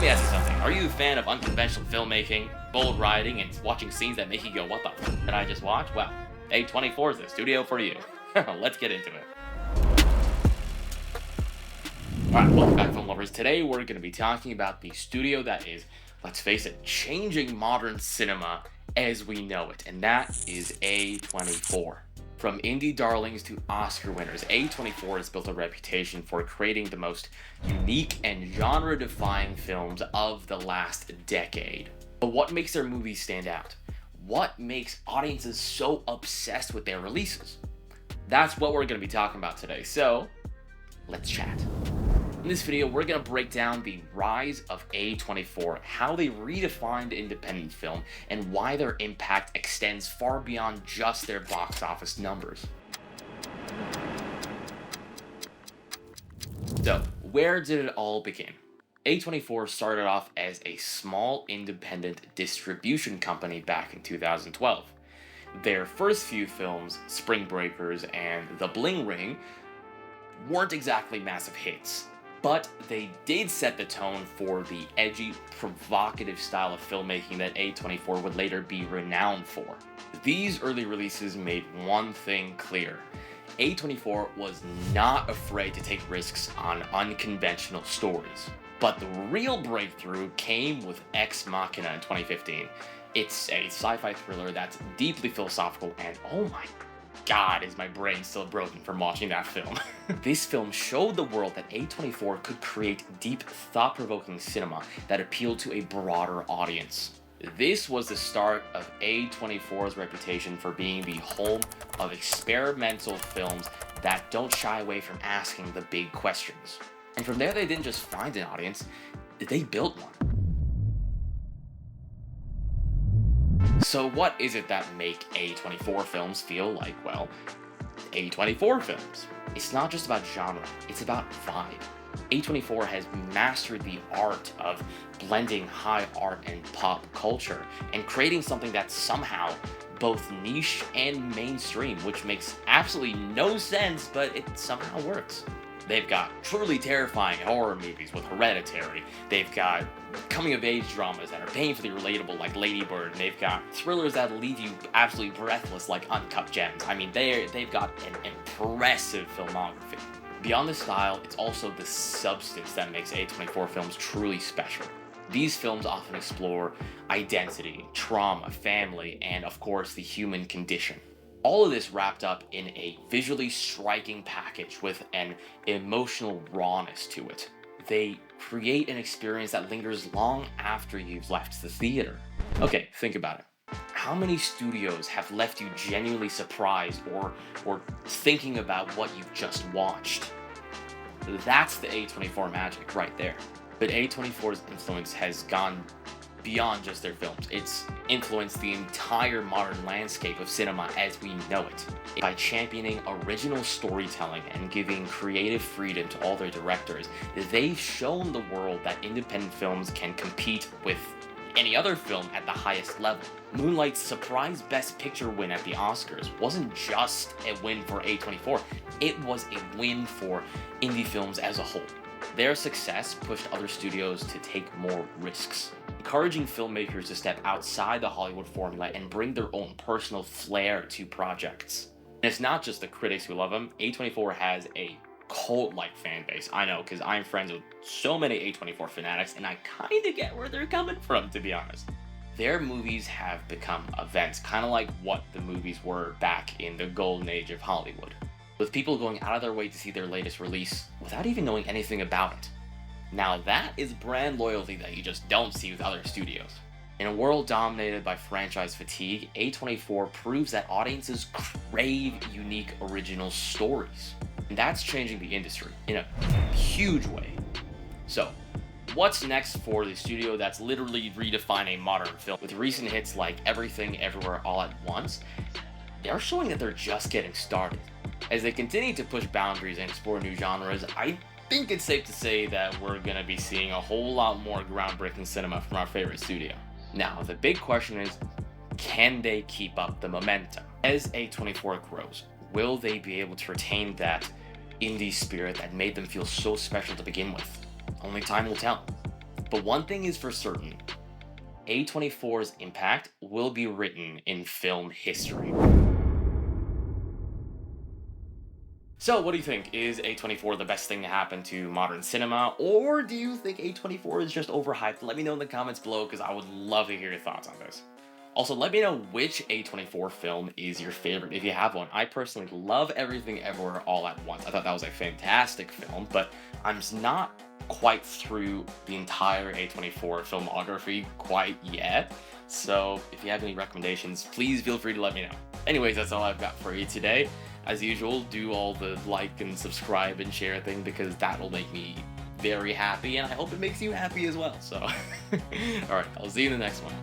me ask you something. Are you a fan of unconventional filmmaking, bold writing, and watching scenes that make you go, what the f did I just watch? Well, A24 is the studio for you. Let's get into it. Alright, welcome back, film lovers. Today we're going to be talking about the studio that is, let's face it, changing modern cinema as we know it, and that is A24. From indie darlings to Oscar winners, A24 has built a reputation for creating the most unique and genre-defying films of the last decade. But what makes their movies stand out? What makes audiences so obsessed with their releases? That's what we're going to be talking about today, so let's chat. In this video, we're going to break down the rise of A24, how they redefined independent film, and why their impact extends far beyond just their box office numbers. So, where did it all begin? A24 started off as a small independent distribution company back in 2012. Their first few films, Spring Breakers and The Bling Ring, weren't exactly massive hits. But they did set the tone for the edgy, provocative style of filmmaking that A24 would later be renowned for. These early releases made one thing clear. A24 was not afraid to take risks on unconventional stories. But the real breakthrough came with Ex Machina in 2015. It's a sci-fi thriller that's deeply philosophical and, oh my God, is my brain still broken from watching that film. This film showed the world that A24 could create deep, thought-provoking cinema that appealed to a broader audience. This was the start of A24's reputation for being the home of experimental films that don't shy away from asking the big questions. And from there, they didn't just find an audience, they built one. So what is it that make A24 films feel like, well, A24 films? It's not just about genre, it's about vibe. A24 has mastered the art of blending high art and pop culture and creating something that's somehow both niche and mainstream, which makes absolutely no sense, but it somehow works. They've got truly terrifying horror movies with Hereditary. They've got coming-of-age dramas that are painfully relatable like Lady Bird. And they've got thrillers that leave you absolutely breathless like Uncut Gems. I mean, they've got an impressive filmography. Beyond the style, it's also the substance that makes A24 films truly special. These films often explore identity, trauma, family, and of course the human condition. All of this wrapped up in a visually striking package with an emotional rawness to it. They create an experience that lingers long after you've left the theater. Okay, think about it. How many studios have left you genuinely surprised or thinking about what you've just watched? That's the A24 magic right there. But A24's influence has gone beyond just their films. It's influenced the entire modern landscape of cinema as we know it. By championing original storytelling and giving creative freedom to all their directors, they've shown the world that independent films can compete with any other film at the highest level. Moonlight's surprise Best Picture win at the Oscars wasn't just a win for A24, it was a win for indie films as a whole. Their success pushed other studios to take more risks, encouraging filmmakers to step outside the Hollywood formula and bring their own personal flair to projects. And it's not just the critics who love them. A24 has a cult-like fan base. I know, because I'm friends with so many A24 fanatics, and I kinda get where they're coming from, to be honest. Their movies have become events, kinda like what the movies were back in the golden age of Hollywood, with people going out of their way to see their latest release without even knowing anything about it. Now that is brand loyalty that you just don't see with other studios. In a world dominated by franchise fatigue, A24 proves that audiences crave unique original stories. And that's changing the industry in a huge way. So, what's next for the studio that's literally redefining modern film? With recent hits like Everything Everywhere All at Once, they're showing that they're just getting started. As they continue to push boundaries and explore new genres, I think it's safe to say that we're gonna be seeing a whole lot more groundbreaking cinema from our favorite studio. Now, the big question is, can they keep up the momentum? As A24 grows, will they be able to retain that indie spirit that made them feel so special to begin with? Only time will tell. But one thing is for certain, A24's impact will be written in film history. So, what do you think? Is A24 the best thing to happen to modern cinema, or do you think A24 is just overhyped? Let me know in the comments below, because I would love to hear your thoughts on this. Also, let me know which A24 film is your favorite, if you have one. I personally love Everything Everywhere All at Once. I thought that was a fantastic film, but I'm just not quite through the entire A24 filmography quite yet. So, if you have any recommendations, please feel free to let me know. Anyways, that's all I've got for you today. As usual, do all the like and subscribe and share thing, because that will make me very happy, and I hope it makes you happy as well. So, alright, I'll see you in the next one.